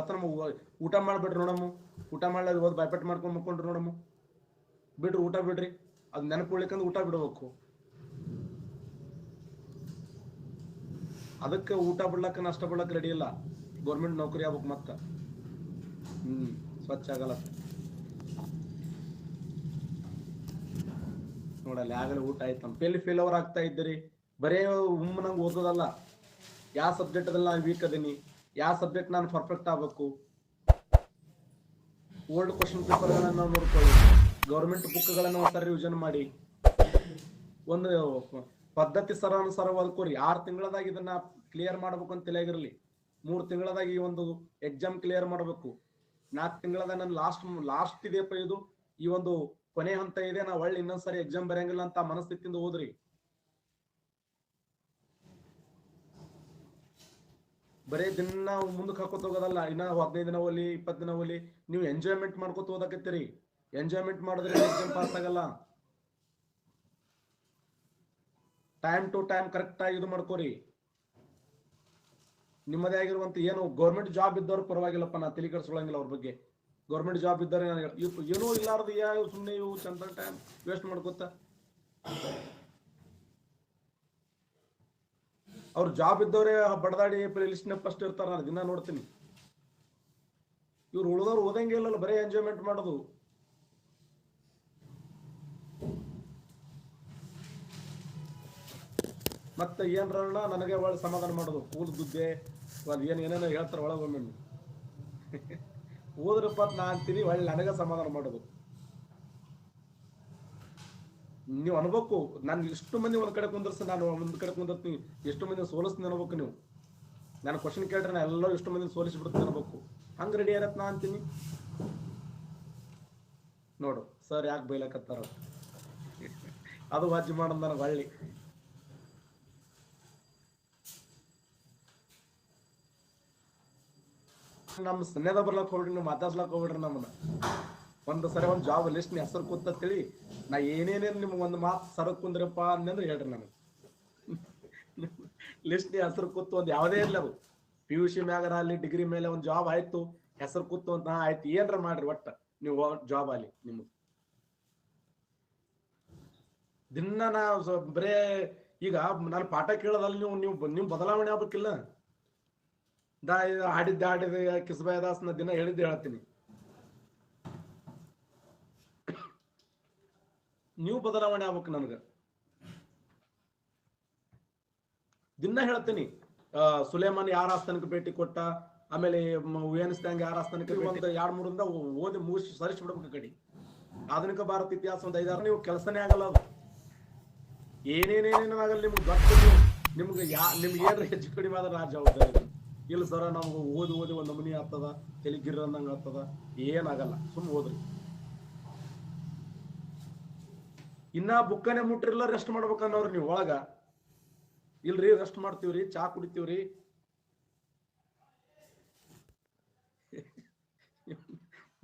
ಹೇಳ್ತಾನ ಊಟ ಮಾಡ್ಬಿಡ್ರಿ ನೋಡಮ್ಮ, ಊಟ ಮಾಡ್ಲಾಗ ಹೋದ್ ಬಾಯ್ಪಟ್ಟು ಮಾಡ್ಕೊಂಡ್ ಮಕ್ಕೊಂಡ್ರಿ ನೋಡಮ್ಮ, ಬಿಡ್ರಿ ಊಟ ಬಿಡ್ರಿ, ಅದ್ ನೆನಪುಳಿಕಂದ್ ಊಟ ಬಿಡ್ಬೇಕು. ಅದಕ್ಕೆ ಊಟ ಬಿಡ್ಲಕ್ಕ ನಷ್ಟ ಬಿಡ್ಲಕ್ಕ ರೆಡಿ ಇಲ್ಲ. ಗೌರ್ಮೆಂಟ್ ನೌಕರಿ ಆಗ್ಬೇಕು ಮತ್ತ ಸ್ವಚ್ಛ ಆಗಲ್ಲ ನೋಡಲ್ಲ. ಆಗಲೇ ಊಟ ಆಯ್ತಮ್ಮ, ಫೇಲ್ ಓವರ್ ಆಗ್ತಾ ಇದ್ದೀರಿ. ಬರೇ ನಂಗೆ ಓದೋದಲ್ಲ, ಯಾವ ಸಬ್ಜೆಕ್ಟ್ ಅದಲ್ಲಿ ನಾನು ವೀಕ್ ಅದೀನಿ, ಯಾವ ಸಬ್ಜೆಕ್ಟ್ ನಾನು ಪರ್ಫೆಕ್ಟ್ ಆಗ್ಬೇಕು. ಓಲ್ಡ್ ಕ್ವಶನ್ ಪೇಪರ್ಗಳನ್ನ ನೋಡ್ಕೊಳ್ಳಿ, ಗೌರ್ಮೆಂಟ್ ಬುಕ್ಗಳನ್ನು ಒಂದ್ಸರಿ ರಿವಿಷನ್ ಮಾಡಿ, ಒಂದು ಪದ್ಧತಿ ಸರಾನುಸಾರ ಓದ್ಕೋರಿ. 6 ತಿಂಗಳದಾಗ ಇದನ್ನ ಕ್ಲಿಯರ್ ಮಾಡ್ಬೇಕು ಅಂತ ತಿಳಿಯಾಗಿರ್ಲಿ. 3 ತಿಂಗಳದಾಗ ಈ ಒಂದು ಎಕ್ಸಾಮ್ ಕ್ಲಿಯರ್ ಮಾಡಬೇಕು. 4 ತಿಂಗಳದಾಗ ನಾನು ಲಾಸ್ಟ್ ಇದೆಯಪ್ಪ, ಇದು ಈ ಒಂದು ಕೊನೆ ಹಂತ ಇದೆ, ನಾ ಒಳ್ಳೆ ಇನ್ನೊಂದ್ಸರಿ ಎಕ್ಸಾಮ್ ಬರೆಯಂಗಿಲ್ಲ ಅಂತ ಮನಸ್ಥಿತಿಯಿಂದ ಓದ್ರಿ. ಬರೇ ದಿನ ಮುಂದಕ್ಕೆ ಹಾಕೋತ ಹೋಗೋದಲ್ಲ. ಇನ್ನ 15 ದಿನ ಓಲಿ, 20 ದಿನ ಓಲಿ, ನೀವು ಎಂಜಾಯ್ಮೆಂಟ್ ಮಾಡ್ಕೋತ ಓದಕತ್ತೀರಿ. ಎಂಜಾಯ್ಮೆಂಟ್ ಮಾಡಿದ್ರೆ ಎಕ್ಸಾಮ್ ಪಾಸ್ ಆಗಲ್ಲ. ಟೈಮ್ ಟು ಟೈಮ್ ಕರೆಕ್ಟ್ ಆಗಿ ಇದು ಮಾಡ್ಕೋರಿ. ನಿಮ್ಮದೇ ಆಗಿರುವಂತ ಏನು ಗೌರ್ಮೆಂಟ್ ಜಾಬ್ ಇದ್ದವ್ರು ಪರವಾಗಿಲ್ಲಪ್ಪ, ನಾ ತಲೆ ಕೆಡಿಸ್ಕೊಳ್ಳಂಗಿಲ್ಲ ಅವ್ರ ಬಗ್ಗೆ. ಗೌರ್ಮೆಂಟ್ ಜಾಬ್ ಇದ್ದಾರೆ ಏನೂ ಇಲ್ಲಾರ್ದು ಸುಮ್ಮನೆ ಇವು ಚಂದ ಟೈಮ್ ವೇಸ್ಟ್ ಮಾಡ್ಕೋತ. ಅವ್ರ ಜಾಬ್ ಇದ್ದವ್ರೆ ಬಡದಾಡಿ ಲಿಸ್ಟ್ ಫಸ್ಟ್ ಇರ್ತಾರ, ನಾನು ದಿನ ನೋಡ್ತೀನಿ. ಇವ್ರು ಉಳಿದವ್ರು ಓದಂಗೆ ಇಲ್ಲಲ್ಲ, ಬರೀ ಎಂಜಾಯ್ಮೆಂಟ್ ಮಾಡೋದು. ಮತ್ತೆ ಏನ್ರ ನನಗೆ ಒಳ್ಳೆ ಸಮಾಧಾನ ಮಾಡೋದು, ಕೂಲ್ ಗುದ್ದೆ ಏನೇನೋ ಹೇಳ್ತಾರ ಒಳಗೊಮ್ಮೆ. ಓದ್ರಪ್ಪ ನಾ ಅಂತೀನಿ, ಒಳ್ಳೆ ನನಗೆ ಸಮಾಧಾನ ಮಾಡೋದು. ನೀವು ಅನ್ಬೇಕು, ನಾನು ಇಷ್ಟು ಮಂದಿ ಒಂದ್ ಕಡೆ ಕುಂದರ್ಸಿ, ನಾನು ಒಂದ್ ಕಡೆ ಕುಂದಿರ್ತೀನಿ, ಎಷ್ಟು ಮಂದಿ ಸೋಲಿಸ್ತೀನಿ ಅನ್ಬೇಕು. ನೀವು ನಾನು ಕ್ವಶನ್ ಕೇಳ್ರೆ ನಾ ಎಲ್ಲರೂ ಎಷ್ಟು ಮಂದಿ ಸೋಲಿಸ್ಬಿಡ್ತೀನಿ ಅನ್ಬೇಕು. ಹಂಗ ರೆಡಿ ಆಗತ್ ನಾ ಅಂತೀನಿ. ನೋಡು ಸರ್ ಯಾಕೆ ಬೈಲಕತ್ತಾರ, ಅದು ವಾಜ್ಯ ಮಾಡೋದು ನನಗೆ ಒಳ್ಳೆ. ನಮ್ ಸನ್ನೆದ ಬರ್ಲಕ್ ಹೋಗ್ಬಿಡ್ರಿ, ನೀವು ಮಾತಾಡ್ಸ್ಲಕ್ ಹೋಗ್ಬಿಡ್ರಿ. ನಮ್ಮನ್ನ ಒಂದು ಸರಿ ಒಂದು ಜಾಬ್ ಲಿಸ್ಟ್ ಹೆಸರು ಕೂತೇಳಿ, ನಾ ಏನೇನೇನು ನಿಮ್ಗೆ ಒಂದು ಮಾತು ಸರಕ್ ಕುಂದ್ರಪ್ಪ ಅಂದ್ರೆ ಹೇಳ್ರಿ. ನನಗೆ ಲಿಸ್ಟ್ ಹೆಸರು ಕೂತು ಒಂದು ಯಾವುದೇ ಇರ್ಲಿ, ಅದು PUC ಮ್ಯಾಗರ ಅಲ್ಲಿ ಡಿಗ್ರಿ ಮೇಲೆ ಒಂದು ಜಾಬ್ ಆಯ್ತು, ಹೆಸರು ಕೂತು ಅಂತ ಆಯ್ತು, ಏನ್ರ ಮಾಡ್ರಿ ಒಟ್ಟ ನೀವು ಜಾಬ್ ಅಲ್ಲಿ. ನಿಮ್ಗೆ ದಿನ ನಾ ಬರೇ ಈಗ ನಾನು ಪಾಠ ಕೇಳೋದಲ್ಲಿ ನೀವು ಬದಲಾವಣೆ ಆಗ್ಬೇಕಿಲ್ಲ. ಆಡಿದ್ದೆ ಕಿಸ್ಬಾಯ ದಾಸ್ನ ದಿನ ಹೇಳಿದ್ದೆ ಹೇಳ್ತೀನಿ. ನೀವು ಬದಲಾವಣೆ ಆಗ್ಬೇಕು. ನನಗೆ ದಿನ ಹೇಳ್ತೀನಿ, ಸುಲೇಮಾನ್ ಯಾರ ಆಸ್ಥಾನಕ್ಕೆ ಭೇಟಿ ಕೊಟ್ಟ, ಆಮೇಲೆ ವೇಣಸ್ತಾಂಗ್ ಯಾರ ಆಸ್ಥಾನಕ್ಕೆ ಒಂದು 2-3 ಓದಿ ಮುಗಿಸಿ ಸರಿಸ್ಬಿಡ್ಬೇಕು. ಕಡೆ ಆಧುನಿಕ ಭಾರತ ಇತಿಹಾಸ ಒಂದು 5-6 ನೀವು ಕೆಲಸನೇ ಆಗಲ್ಲ. ಅದು ಏನೇನೇನೇನಾಗಲ್ಲ ನಿಮ್ಗೆ ಗೊತ್ತು. ನಿಮ್ಗೆ ಏನ್ರ ಹೆಚ್ಚು ಕಡಿಮೆ ಆದ್ರೆ ನಾ ಜವಾಬ್ದಾರಿ ಇಲ್ಲ ಸರ. ನಮ್ಗೆ ಓದಿ ಒಂದು ನಮೂನಿ ಆಗ್ತದ, ತೆಲಿಗಿರ ಅಂದಂಗೆ ಆಗ್ತದ, ಏನಾಗಲ್ಲ. ಸುಮ್ ಓದ್ರಿ. ಇನ್ನ ಬುಕ್ಕನೆ ಮುಟ್ರಿಲ್ಲ, ರೆಸ್ಟ್ ಮಾಡ್ಬೇಕನ್ನೋರು ನೀವು ಒಳಗ. ಇಲ್ರಿ ರೆಸ್ಟ್ ಮಾಡ್ತೀವ್ರಿ, ಚಾ ಕುಡಿತೀವ್ರಿ.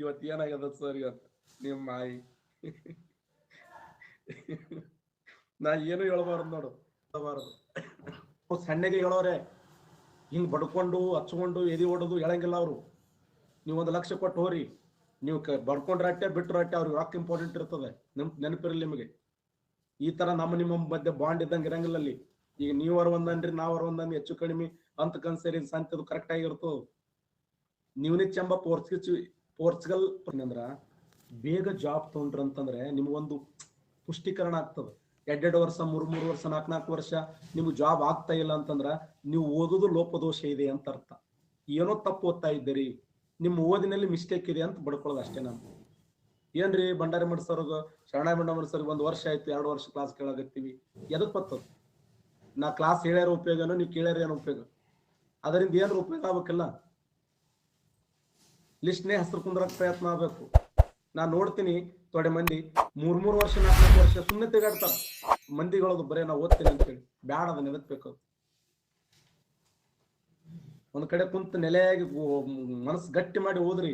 ಇವತ್ತು ಏನಾಗ್ಯದ ಸರ್, ಇವತ್ತು ನಿಮ್ಮ ಮಾಯಿ ನಾ ಏನು ಹೇಳ್ಬಾರ್ದು ನೋಡು, ಸಣ್ಣಗೆ ಹೇಳೋರೆ ಹಿಂಗ್ ಬಡ್ಕೊಂಡು ಹಚ್ಕೊಂಡು ಎದಿ ಓಡೋದು ಹೇಳಂಗಿಲ್ಲ ಅವರು. ನೀವು 1 ಲಕ್ಷ ಕೊಟ್ಟು ಹೋರಿ, ನೀವು ಬಡ್ಕೊಂಡ್ರೆ ಅಟ್ಟೆ ಬಿಟ್ಟರು ಅಟ್ಟೆ, ಅವ್ರಿಗೆ ರಾಕ್ ಇಂಪಾರ್ಟೆಂಟ್ ಇರ್ತದೆ. ನೆನಪಿರಲಿ ನಿಮಗೆ. ಈ ತರ ನಿಮ್ಮ ಮಧ್ಯೆ ಬಾಂಡ್ ಇದ್ದಂಗೆ ಇರಂಗಿಲ್ಲ ಅಲ್ಲಿ. ಈಗ ನೀವರ ಒಂದನ್ರಿ, ನಾವರ ಒಂದನ್ರಿ, ಹೆಚ್ಚು ಕಡಿಮೆ ಅಂತ ಕನ್ಸೇರಿ ಸಂತದು ಕರೆಕ್ಟ್ ಆಗಿರ್ತದ. ನೀವನಿಚ್ ಎಂಬ ಪೋರ್ಚುಗಲ್ ಅಂದ್ರ ಬೇಗ ಜಾಬ್ ತಗೊಂಡ್ರಂತಂದ್ರೆ ನಿಮ್ಗೊಂದು ಪುಷ್ಟೀಕರಣ ಆಗ್ತದೆ. 2 ವರ್ಷ 3 ವರ್ಷ 4 ವರ್ಷ ನಿಮ್ಗೆ ಜಾಬ್ ಆಗ್ತಾ ಇಲ್ಲ ಅಂತಂದ್ರ ನೀವು ಓದೋದು ಲೋಪದೋಷ ಇದೆ ಅಂತ ಅರ್ಥ. ಏನೋ ತಪ್ಪು ಓದ್ತಾ ಇದ್ದೀರಿ, ನಿಮ್ಮ ಓದಿನಲ್ಲಿ ಮಿಸ್ಟೇಕ್ ಇದೆ ಅಂತ ಬಡ್ಕೊಳ್ಳೋದು ಅಷ್ಟೇ. ನಾನು ಏನ್ರಿ ಭಂಡಾರಿ ಮಠ ಸರ್, ಶರಣಾಯ ಮಠ ಸರ್ 1 ವರ್ಷ ಆಯ್ತು 2 ವರ್ಷ ಕ್ಲಾಸ್ ಕೇಳಾಗತ್ತೀವಿ, ಎದಕ್ ಬರ್ತದ? ನಾ ಕ್ಲಾಸ್ ಹೇಳ್ಯಾರ ಉಪಯೋಗನೋ ನೀವು ಕೇಳ್ಯಾರ ಏನೋ ಉಪಯೋಗ? ಅದರಿಂದ ಏನ್ರ ಉಪಯೋಗ ಆಗ್ಬೇಕಲ್ಲ. ಲಿಸ್ಟ್ನೇ ಹೆಸರು ಕುಂದ್ರಕ್ ಪ್ರಯತ್ನ ಆಗ್ಬೇಕು. ನಾ ನೋಡ್ತೀನಿ ತೊಡೆ ಮಂದಿ 3 ವರ್ಷ 4 ವರ್ಷ ಸುಮ್ಮನೆ ತಿರುಗಾಡ್ತಾರ. ಮಂದಿಗಳದು ಬರೇ ನಾ ಓದ್ತೀನಿ ಅಂತೇಳಿ. ಬ್ಯಾಡ, ಅದನ್ನ ಎದಕ್ಬೇಕು? ಒಂದ್ ಕಡೆ ಕುಂತ ನೆಲೆಯಾಗಿ ಮನಸ್ಸು ಗಟ್ಟಿ ಮಾಡಿ ಓದ್ರಿ.